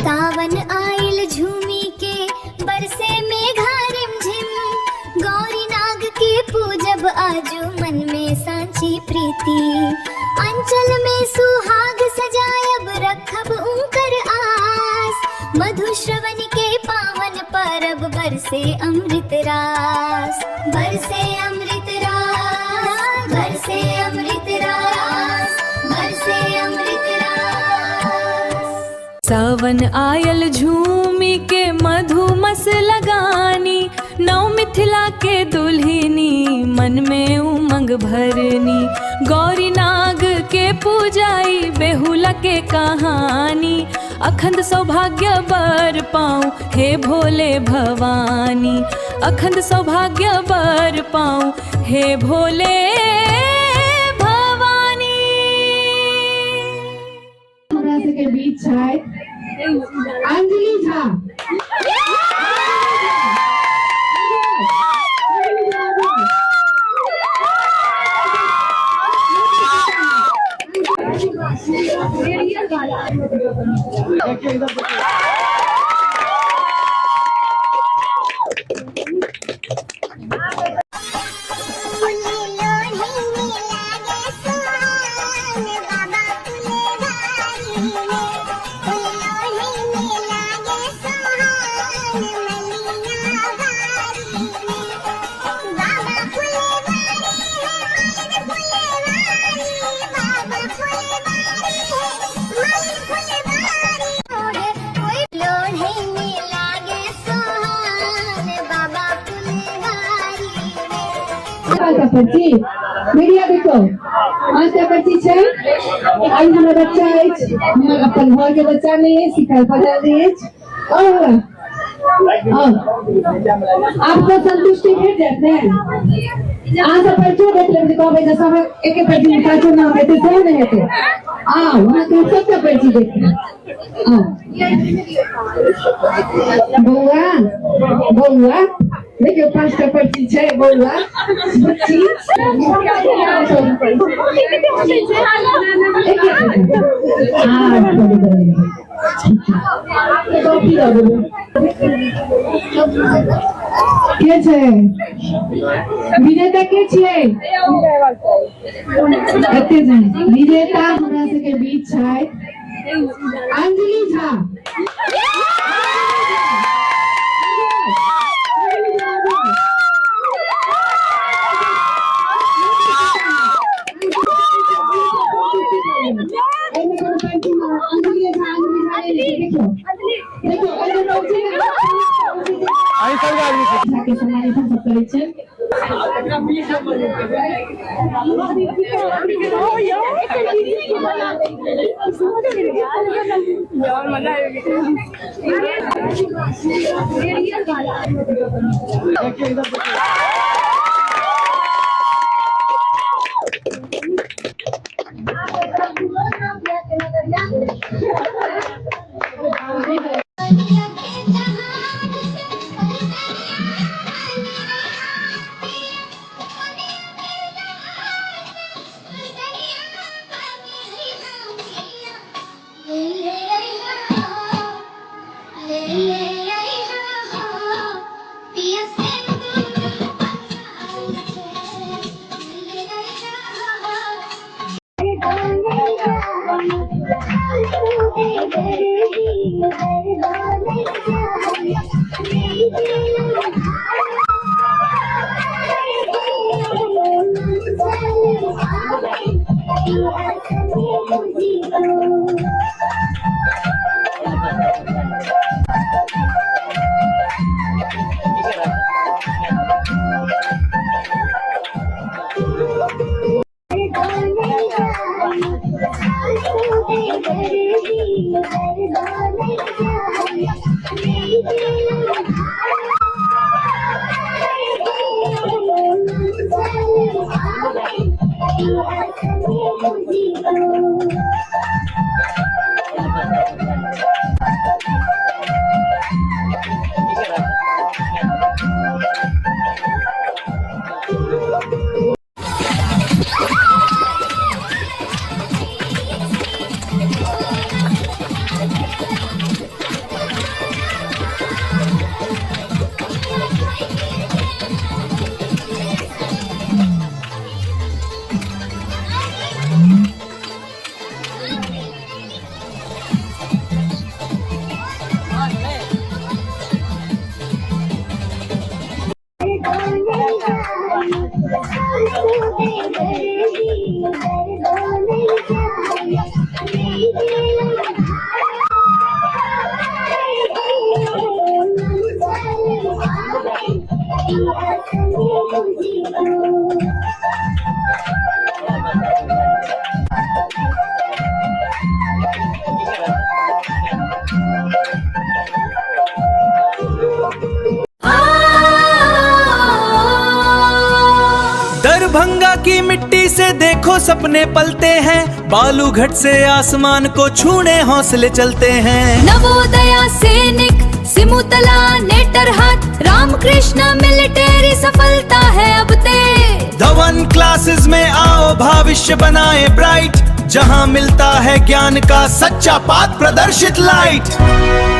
सावन आइल झूमी के बरसे मेघा रिमझिम, गौरी नाग के पूजब आजू मन में सांची प्रीति। अंचल में सुहाग सजायब रखब उनकर आस, मधुश्रवण के पावन परब बरसे अमृत रास, बरसे अमृत रास, बरसे अमृत रास, बरसे अमृत रास। सावन आयल झूमी के मधुमस लगानी, नौ मिथिला के दुल्हिनी मन में उमंग भरनी। गौरी नाग के पूजाई बेहुला के कहानी, अखंड सौभाग्य बर पाऊं हे भोले भवानी, अखंड सौभाग्य बर पाऊं हे भोले भवानी। के बीच है अंजलि झा। पर्ची मीडिया देखो आज का पर्ची छे आई हमारा बच्चा है, हम अपन घर के बच्चा नहीं है, सिखाई पढ़ा रही है। और आपको संतुष्टि भेट जाते हैं। आज पर्ची देख ले को भाई सब एक एक पर्ची निकाल के ना बैठे थे नहीं थे। आओ वहां के सबका पर्ची देखो। बउआ बउआ देखियो 5 का पर्ची छे बउआ बच्ची के छे विजेता के छे एते जे विजेता हमरा के बीच छे अंजलि झा। दरभंगा की मिट्टी से देखो सपने पलते हैं, बालू घाट से आसमान को छूने हौसले चलते हैं। नवोदया सैनिक सिमुतला नेटरहाट रामकृष्ण मिलिट्री सफलता है अब ते। धवन क्लासेस में आओ भविष्य बनाए ब्राइट, जहां मिलता है ज्ञान का सच्चा पाथ प्रदर्शित लाइट।